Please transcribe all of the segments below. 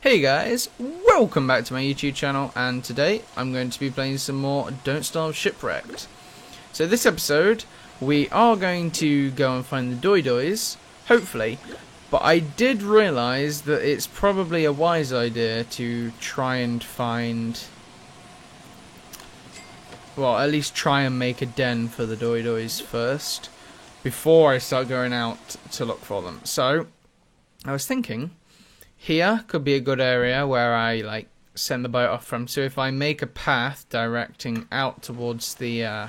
Hey guys, welcome back to my YouTube channel, and today I'm going to be playing some more Don't Starve Shipwrecked. So this episode, we are going to go and find the Doidois, hopefully, but I did realise that it's probably a wise idea to try and find, well, at least try and make a den for the Doidois first, before I start going out to look for them. So, I was thinking, here could be a good area where I send the boat off from. So if I make a path directing out towards the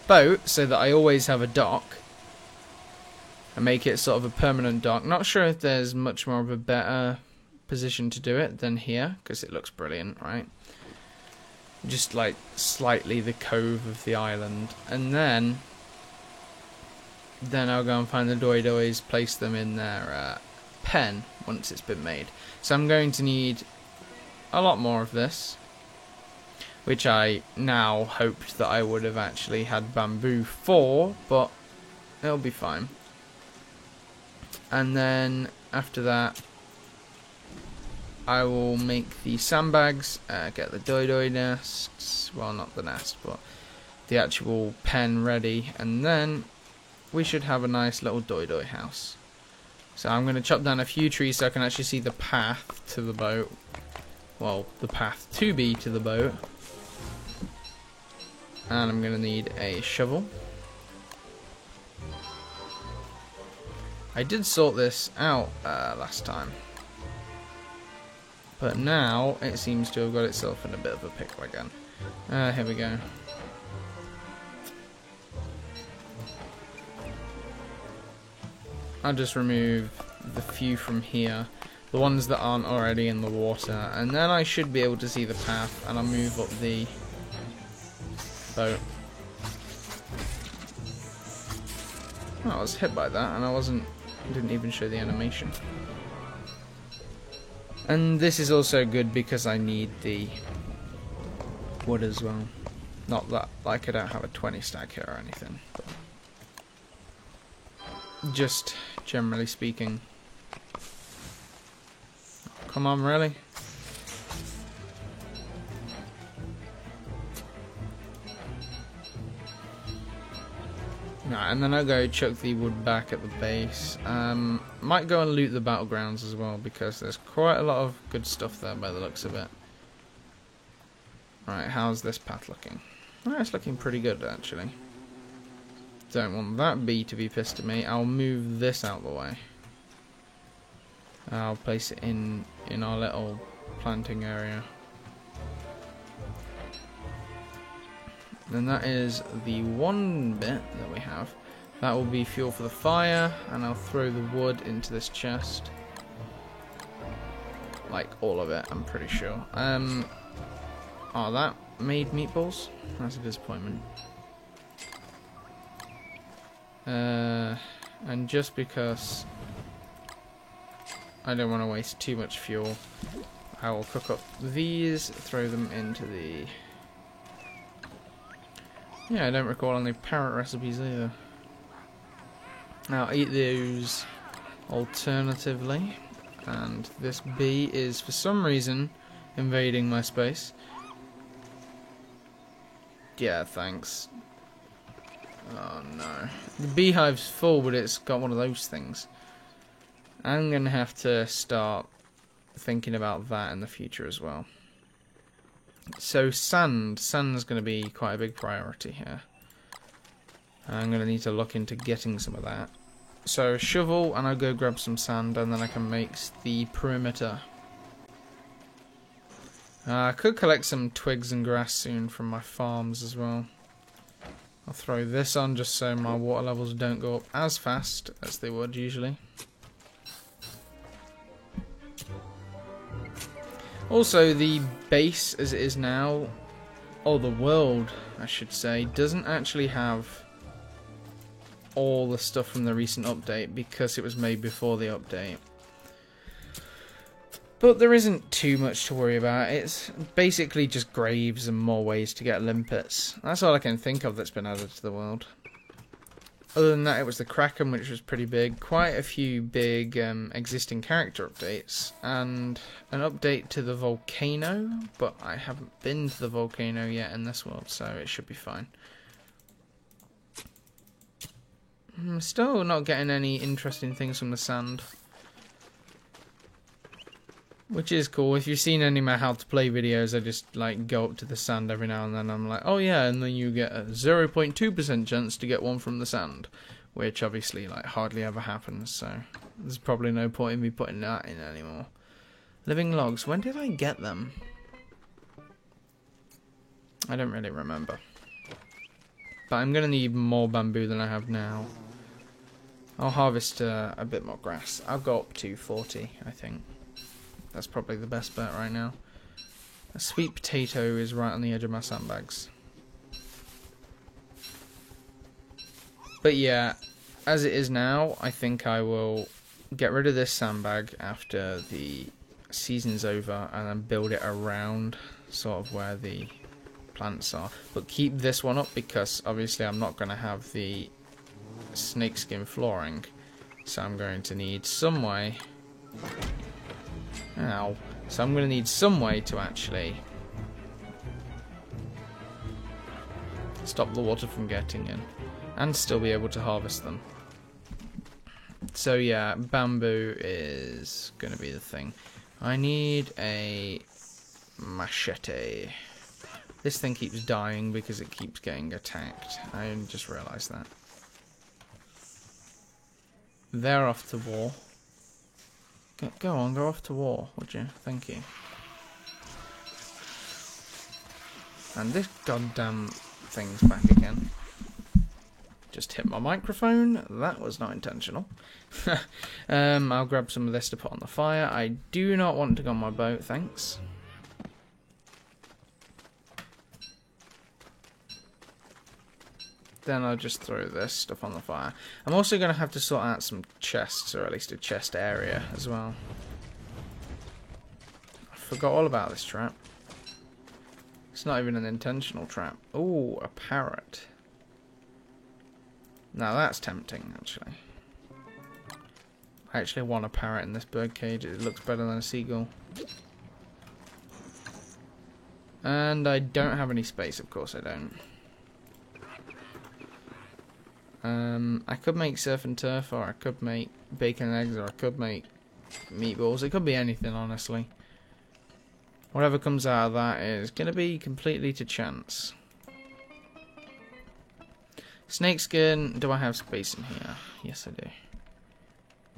boat, so that I always have a dock, and make it sort of a permanent dock. Not sure if there's much more of a better position to do it than here, because it looks brilliant, right? Just like slightly the cove of the island, and then I'll go and find the Doidois, place them in their pen once it's been made. So I'm going to need a lot more of this, which I now hoped that I would have actually had bamboo for, but it'll be fine. And then after that I will make the sandbags, get the Doidoi nests, well, not the nest but the actual pen ready, and then we should have a nice little Doidoi house. So I'm going to chop down a few trees so I can actually see the path to the boat. Well, the path to be to the boat. And I'm going to need a shovel. I did sort this out last time, but now it seems to have got itself in a bit of a pickle again. Here we go. I'll just remove the few from here, the ones that aren't already in the water, and then I should be able to see the path, and I'll move up the boat. Oh, I was hit by that, and didn't even show the animation. And this is also good because I need the wood as well. Not that, like, I don't have a 20 stack here or anything, but just generally speaking. Come on, really? Right, and then I'll go chuck the wood back at the base. Might go and loot the battlegrounds as well, because there's quite a lot of good stuff there by the looks of it. Right, how's this path looking? Oh, it's looking pretty good, actually. Don't want that bee to be pissed at me. I'll move this out of the way. I'll place it in our little planting area. Then that is the one bit that we have. That will be fuel for the fire, and I'll throw the wood into this chest. Like all of it, I'm pretty sure. Oh, that made meatballs? That's a disappointment. And just because I don't want to waste too much fuel, I will cook up these, throw them into the... Yeah, I don't recall any parrot recipes either. I'll eat those alternatively, and this bee is for some reason invading my space. Yeah, thanks. Oh no. The beehive's full, but it's got one of those things. I'm going to have to start thinking about that in the future as well. So sand. Sand's going to be quite a big priority here. I'm going to need to look into getting some of that. So shovel, and I'll go grab some sand, and then I can make the perimeter. I could collect some twigs and grass soon from my farms as well. I'll throw this on just so my water levels don't go up as fast as they would usually. Also, the base as it is now, or the world I should say, doesn't actually have all the stuff from the recent update because it was made before the update. But there isn't too much to worry about. It's basically just graves and more ways to get limpets. That's all I can think of that's been added to the world. Other than that, it was the Kraken, which was pretty big. Quite a few big existing character updates. And an update to the volcano. But I haven't been to the volcano yet in this world, so it should be fine. I'm still not getting any interesting things from the sand. Which is cool. If you've seen any of my how to play videos, I just like go up to the sand every now and then. I'm like, oh yeah, and then you get a 0.2% chance to get one from the sand, which obviously like hardly ever happens. So there's probably no point in me putting that in anymore. Living logs. When did I get them? I don't really remember. But I'm gonna need more bamboo than I have now. I'll harvest a bit more grass. I'll go up to 40, I think. That's probably the best bet right now. A sweet potato is right on the edge of my sandbags. But yeah, as it is now, I think I will get rid of this sandbag after the season's over and then build it around sort of where the plants are. But keep this one up because obviously I'm not going to have the snakeskin flooring. So I'm going to need some way... Ow. So I'm going to need some way to actually stop the water from getting in and still be able to harvest them. So yeah, bamboo is going to be the thing. I need a machete. This thing keeps dying because it keeps getting attacked. I just realised that. They're off to war. Go on, go off to war, would you? Thank you. And this goddamn thing's back again. Just hit my microphone. That was not intentional. I'll grab some of this to put on the fire. I do not want to go on my boat, thanks. Then I'll just throw this stuff on the fire. I'm also going to have to sort out some chests, or at least a chest area as well. I forgot all about this trap. It's not even an intentional trap. Ooh, a parrot. Now that's tempting, actually. I actually want a parrot in this bird cage. It looks better than a seagull. And I don't have any space, of course I don't. I could make surf and turf, or I could make bacon and eggs, or I could make meatballs. It could be anything, honestly. Whatever comes out of that is going to be completely to chance. Snakeskin, do I have space in here? Yes, I do.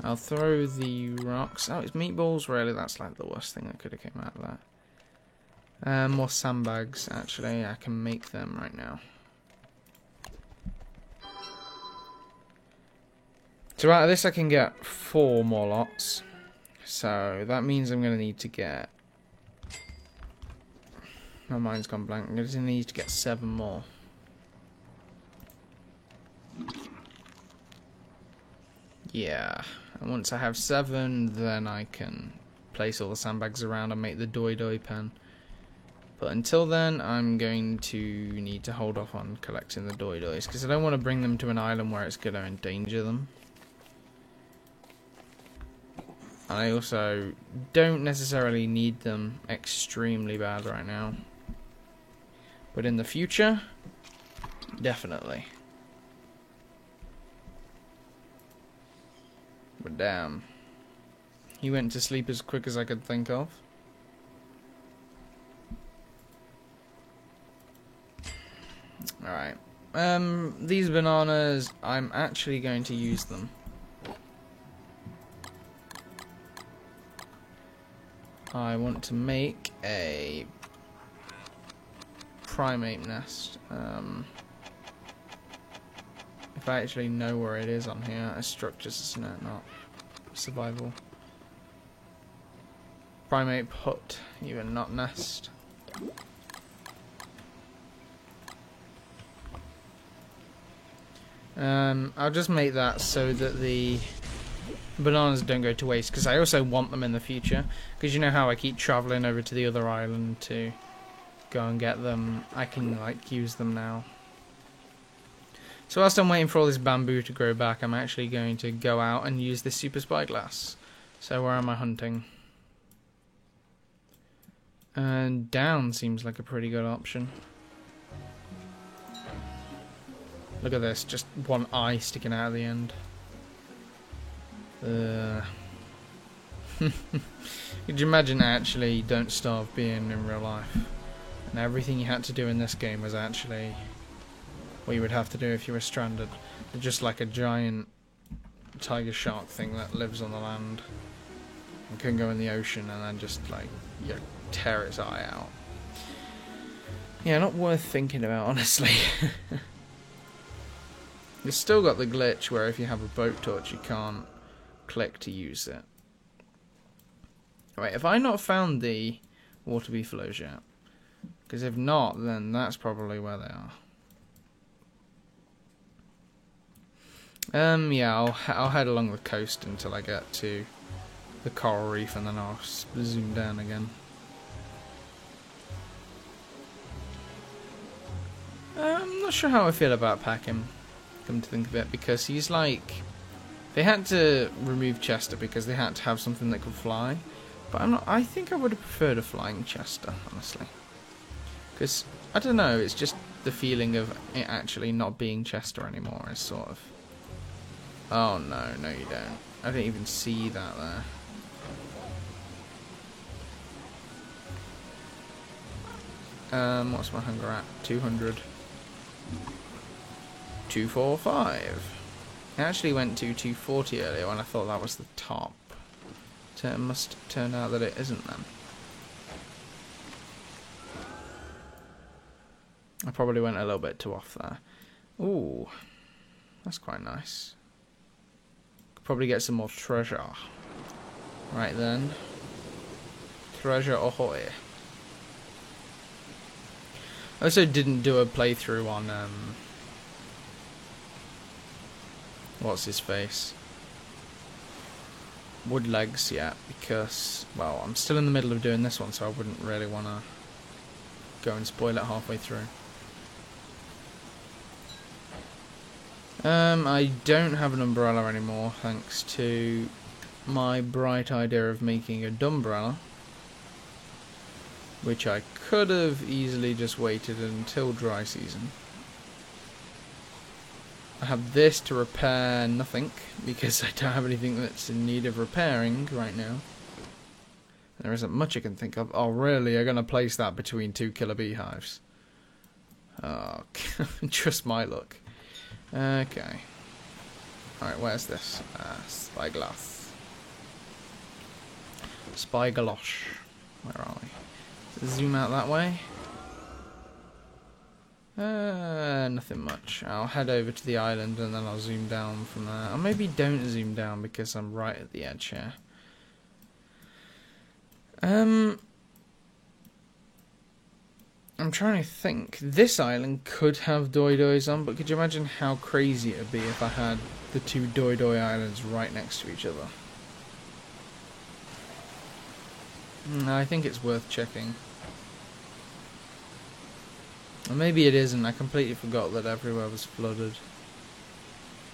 I'll throw the rocks. Oh, it's meatballs? Really? That's like the worst thing that could have came out of that. More sandbags, actually. I can make them right now. So out of this I can get 4 more lots. So that means I'm going to need to get... My mind's gone blank. I'm going to need to get 7 more. Yeah. And once I have 7, then I can place all the sandbags around and make the doi doi pen. But until then, I'm going to need to hold off on collecting the doi dois, because I don't want to bring them to an island where it's going to endanger them. And I also don't necessarily need them extremely bad right now. But in the future, definitely. But damn. He went to sleep as quick as I could think of. Alright. These bananas, I'm actually going to use them. I want to make a primate nest. If I actually know where it is on here, a structures, isn't it? Not survival. Primate hut, even not nest. I'll just make that so that the bananas don't go to waste, because I also want them in the future, because you know how I keep travelling over to the other island to go and get them. I can like use them now. So whilst I'm waiting for all this bamboo to grow back, I'm actually going to go out and use this super spyglass. So where am I hunting? And down seems like a pretty good option. Look at this, just one eye sticking out of the end. Could you imagine actually Don't Starve being in real life? And everything you had to do in this game was actually what you would have to do if you were stranded. They're just like a giant tiger shark thing that lives on the land and can go in the ocean and then just like tear its eye out. Yeah, not worth thinking about, honestly. You've still got the glitch where if you have a boat torch you can't click to use it. Right, have I not found the water beefaloes yet? Because if not, then that's probably where they are. Yeah, I'll head along the coast until I get to the coral reef and then I'll zoom down again. I'm not sure how I feel about Packham, come to think of it, because he's like... They had to remove Chester because they had to have something that could fly. But I think I would have preferred a flying Chester, honestly. Because, I don't know, it's just the feeling of it actually not being Chester anymore is sort of... Oh no, no you don't. I didn't even see that there. What's my hunger at? 200. 245. It actually went to 240 earlier when I thought that was the top. So it must turn out that it isn't then. I probably went a little bit too off there. Ooh, that's quite nice. Could probably get some more treasure. Right then. Treasure ahoy. I also didn't do a playthrough on what's his face? Woodlegs yet, because, well, I'm still in the middle of doing this one, so I wouldn't really want to go and spoil it halfway through. I don't have an umbrella anymore, thanks to my bright idea of making a dumbrella, which I could have easily just waited until dry season. I have this to repair nothing, because I don't have anything that's in need of repairing right now. There isn't much I can think of. Oh really, you're going to place that between 2 killer beehives? Oh, just my luck. Okay. Alright, where's this? Spyglass. Spygalosh. Where are we? Zoom out that way. Nothing much. I'll head over to the island and then I'll zoom down from there. Or maybe don't zoom down because I'm right at the edge here. I'm trying to think. This island could have doidois on, but could you imagine how crazy it would be if I had the 2 doidoi islands right next to each other? I think it's worth checking. Or maybe it isn't. I completely forgot that everywhere was flooded.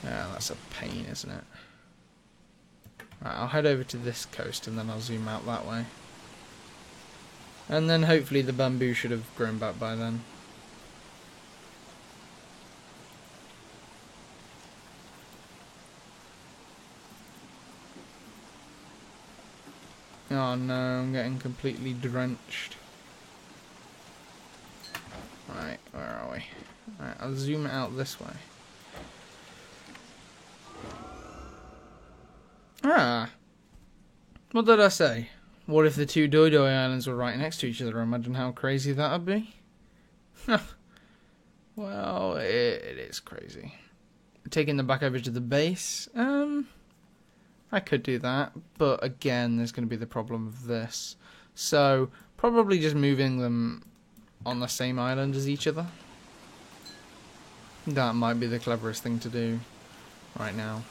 Yeah, that's a pain, isn't it? Right, I'll head over to this coast and then I'll zoom out that way. And then hopefully the bamboo should have grown back by then. Oh no, I'm getting completely drenched. Right, where are we? Right, I'll zoom out this way. Ah! What did I say? What if the 2 doidoi islands were right next to each other? Imagine how crazy that would be. Well, it is crazy. Taking them back over to the base, I could do that, but again, there's going to be the problem of this. So, probably just moving them on the same island as each other. That might be the cleverest thing to do right now.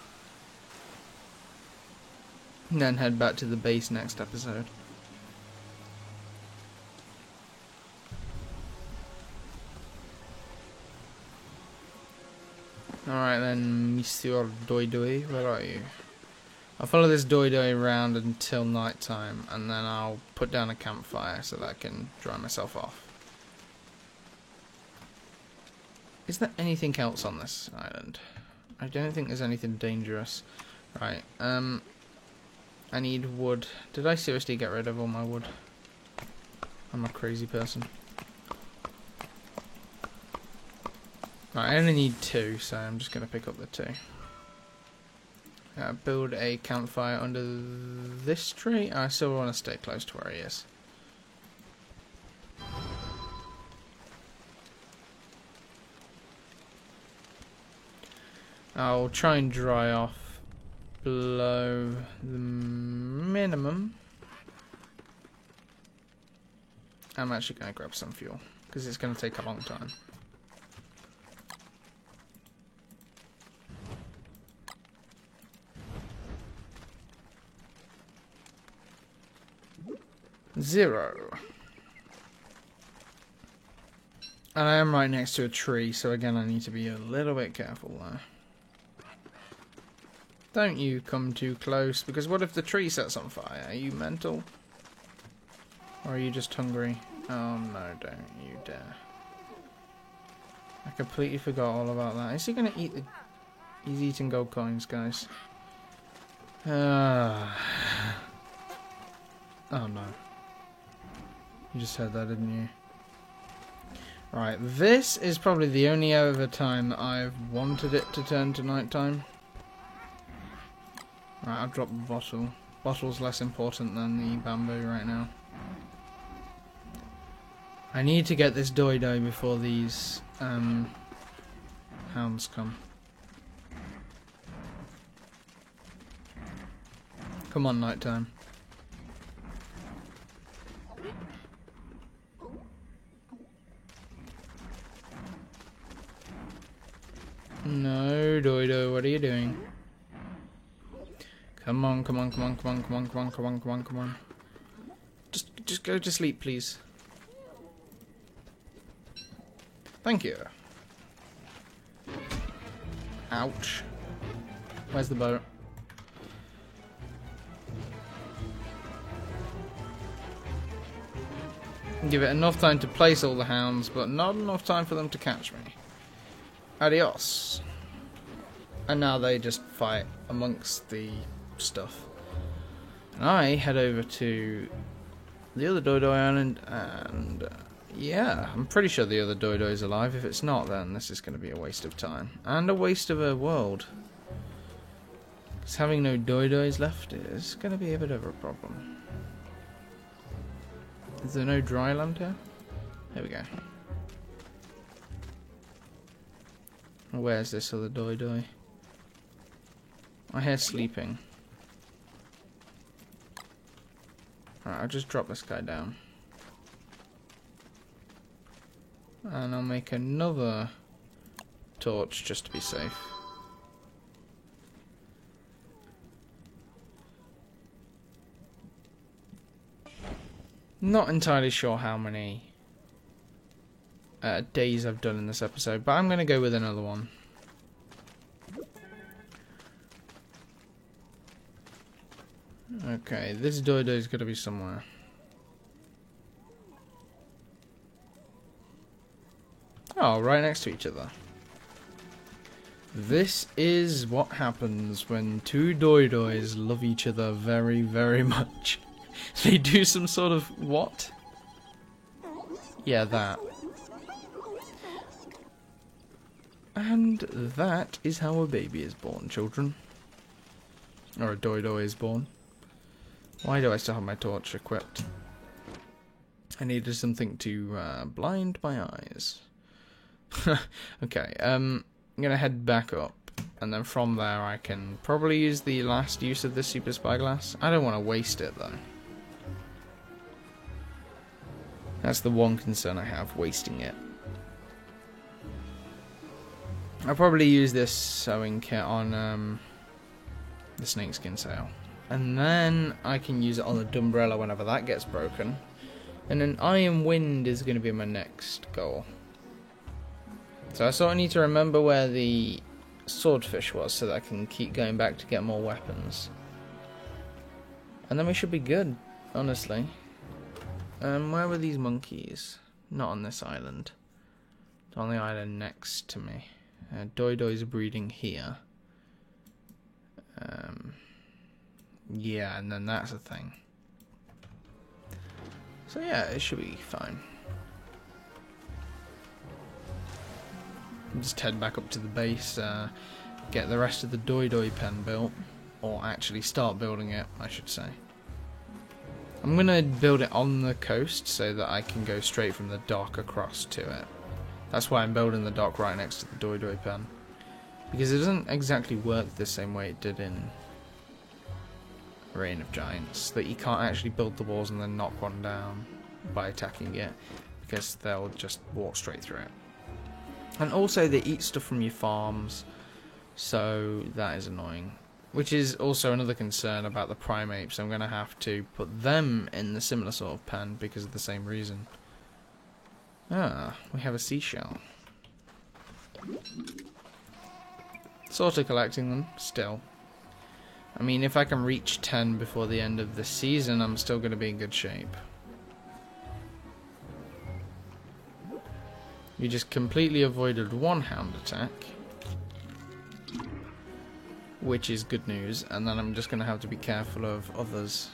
And then head back to the base next episode. Alright then, Monsieur Doidoi, where are you? I'll follow this Doidoi around until night time, and then I'll put down a campfire so that I can dry myself off. Is there anything else on this island? I don't think there's anything dangerous. Right, I need wood. Did I seriously get rid of all my wood? I'm a crazy person. Right, I only need 2, so I'm just going to pick up the 2. Build a campfire under this tree. I still want to stay close to where he is. I'll try and dry off below the minimum. I'm actually going to grab some fuel because it's going to take a long time. Zero. And I am right next to a tree, so again I need to be a little bit careful there. Don't you come too close, because what if the tree sets on fire? Are you mental? Or are you just hungry? Oh no, don't you dare. I completely forgot all about that. Is he gonna eat the... He's eating gold coins, guys. Oh no. You just heard that, didn't you? Right, this is probably the only other time I've wanted it to turn to nighttime. Right, I've dropped the bottle. Bottle's less important than the bamboo right now. I need to get this Doido before these hounds come. Come on, nighttime. No, Doido, what are you doing? Come on, come on, come on, come on, come on, come on, come on, come on, come on. Just go to sleep, please. Thank you. Ouch. Where's the boat? Give it enough time to place all the hounds, but not enough time for them to catch me. Adios. And now they just fight amongst the stuff. And I head over to the other Doido Island, and yeah, I'm pretty sure the other Doido is alive. If it's not, then this is going to be a waste of time. And a waste of a world. Because having no Doidos left is going to be a bit of a problem. Is there no dry land here? There we go. Where's this other Doido? I hear sleeping. Alright, I'll just drop this guy down. And I'll make another torch just to be safe. Not entirely sure how many days I've done in this episode, but I'm going to go with another one. Okay, this Doido is going to be somewhere. Oh, right next to each other. This is what happens when two Doidos love each other very, very much. They do some sort of... what? Yeah, that. And that is how a baby is born, children. Or a Doido is born. Why do I still have my torch equipped? I needed something to blind my eyes. Okay, I'm gonna head back up, and then from there I can probably use the last use of this super spyglass. I don't want to waste it though. That's the one concern I have, wasting it. I'll probably use this sewing kit on the snakeskin sail. And then I can use it on the Dumbrella whenever that gets broken. And an Iron Wind is going to be my next goal. So I sort of need to remember where the swordfish was so that I can keep going back to get more weapons. And then we should be good, honestly. Where were these monkeys? Not on this island. They're on the island next to me. Doidois are breeding here. Yeah, and then that's a thing. So yeah, it should be fine. Just head back up to the base, get the rest of the Doidoi pen built. Or actually start building it, I should say. I'm going to build it on the coast so that I can go straight from the dock across to it. That's why I'm building the dock right next to the Doidoi pen. Because it doesn't exactly work the same way it did in Reign of Giants. That you can't actually build the walls and then knock one down by attacking it. Because they'll just walk straight through it. And also they eat stuff from your farms. So that is annoying. Which is also another concern about the primates. I'm going to have to put them in the similar sort of pen because of the same reason. Ah, we have a seashell. Sort of collecting them, still. I mean, if I can reach 10 before the end of the season, I'm still going to be in good shape. You just completely avoided one hound attack. Which is good news, and then I'm just going to have to be careful of others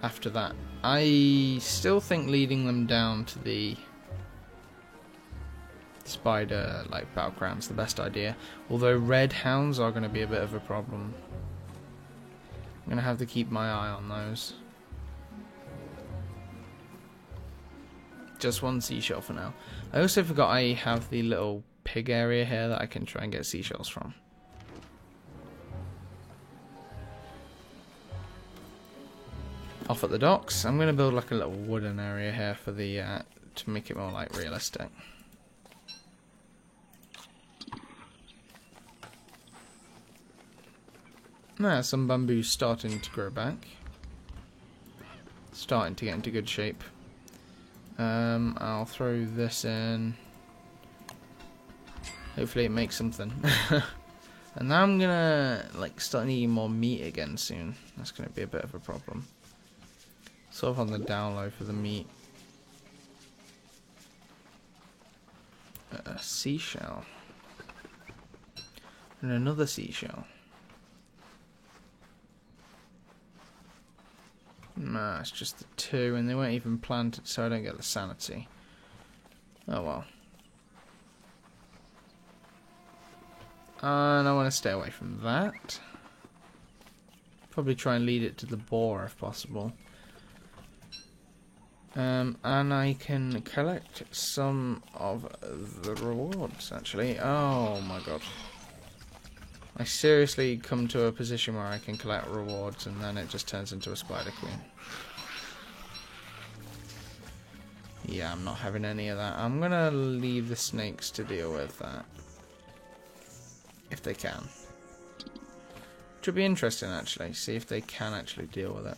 after that. I still think leading them down to the spider battleground's the best idea, although red hounds are going to be a bit of a problem. I'm going to have to keep my eye on those. Just one seashell for now. I also forgot I have the little pig area here that I can try and get seashells from. Off at the docks, I'm going to build like a little wooden area here for the to make it more like realistic. Now some bamboo's starting to grow back, starting to get into good shape. I'll throw this in. Hopefully it makes something. And now I'm gonna start needing more meat again soon. That's gonna be a bit of a problem. Sort of on the down low for the meat. A seashell. And another seashell. Nah, it's just the two, and they weren't even planted, so I don't get the sanity. Oh well. And I want to stay away from that. Probably try and lead it to the boar if possible. And I can collect some of the rewards, actually. Oh my god. I seriously come to a position where I can collect rewards and then it just turns into a spider queen. Yeah, I'm not having any of that. I'm gonna leave the snakes to deal with that. If they can. Which would be interesting, actually. See if they can actually deal with it.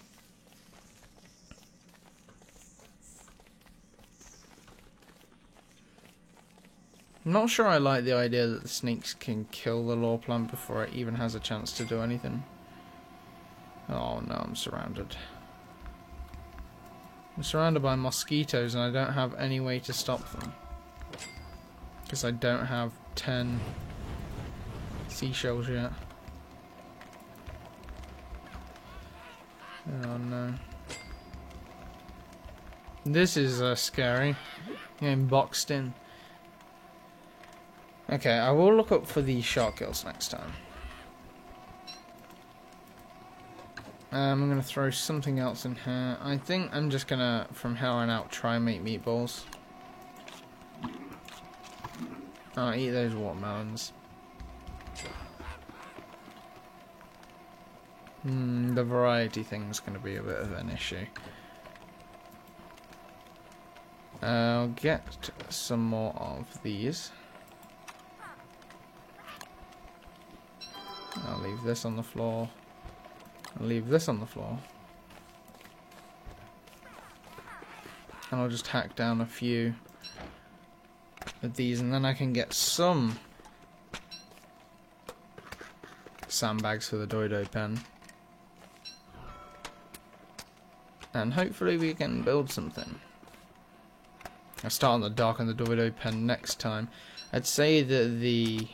I'm not sure I like the idea that the snakes can kill the lore plant before it even has a chance to do anything. Oh no, I'm surrounded. I'm surrounded by mosquitoes and I don't have any way to stop them. Because I don't have 10 seashells yet. Oh no. This is scary. Getting boxed in. Okay, I will look up for the shark kills next time. I'm going to throw something else in here. I think I'm just going to, from here on out, try and make meatballs. I'll eat those watermelons. The variety thing's going to be a bit of an issue. I'll get some more of these. I'll leave this on the floor. I'll leave this on the floor. And I'll just hack down a few of these and then I can get some sandbags for the dodo pen. And hopefully we can build something. I'll start on the dock and the dodo pen next time. I'd say that the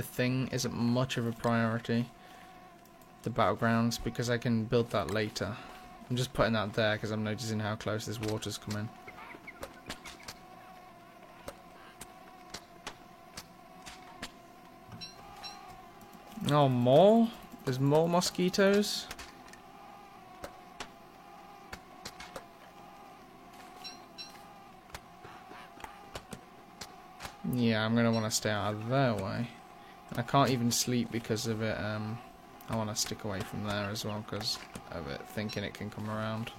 thing isn't much of a priority, the battlegrounds, because I can build that later. I'm just putting that there because I'm noticing how close this water's coming. Oh, more? There's more mosquitoes? Yeah, I'm gonna want to stay out of their way. I can't even sleep because of it. I want to stick away from there as well because of it thinking it can come around.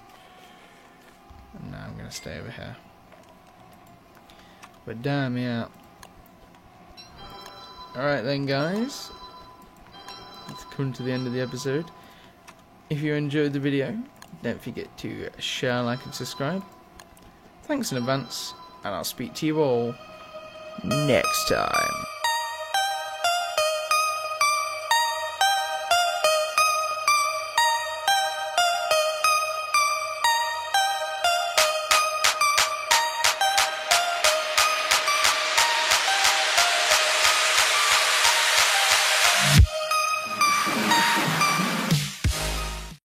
And now I'm gonna stay over here. But damn, yeah. Alright then, guys. Let's come to the end of the episode. If you enjoyed the video, don't forget to share, like, and subscribe. Thanks in advance, and I'll speak to you all next time.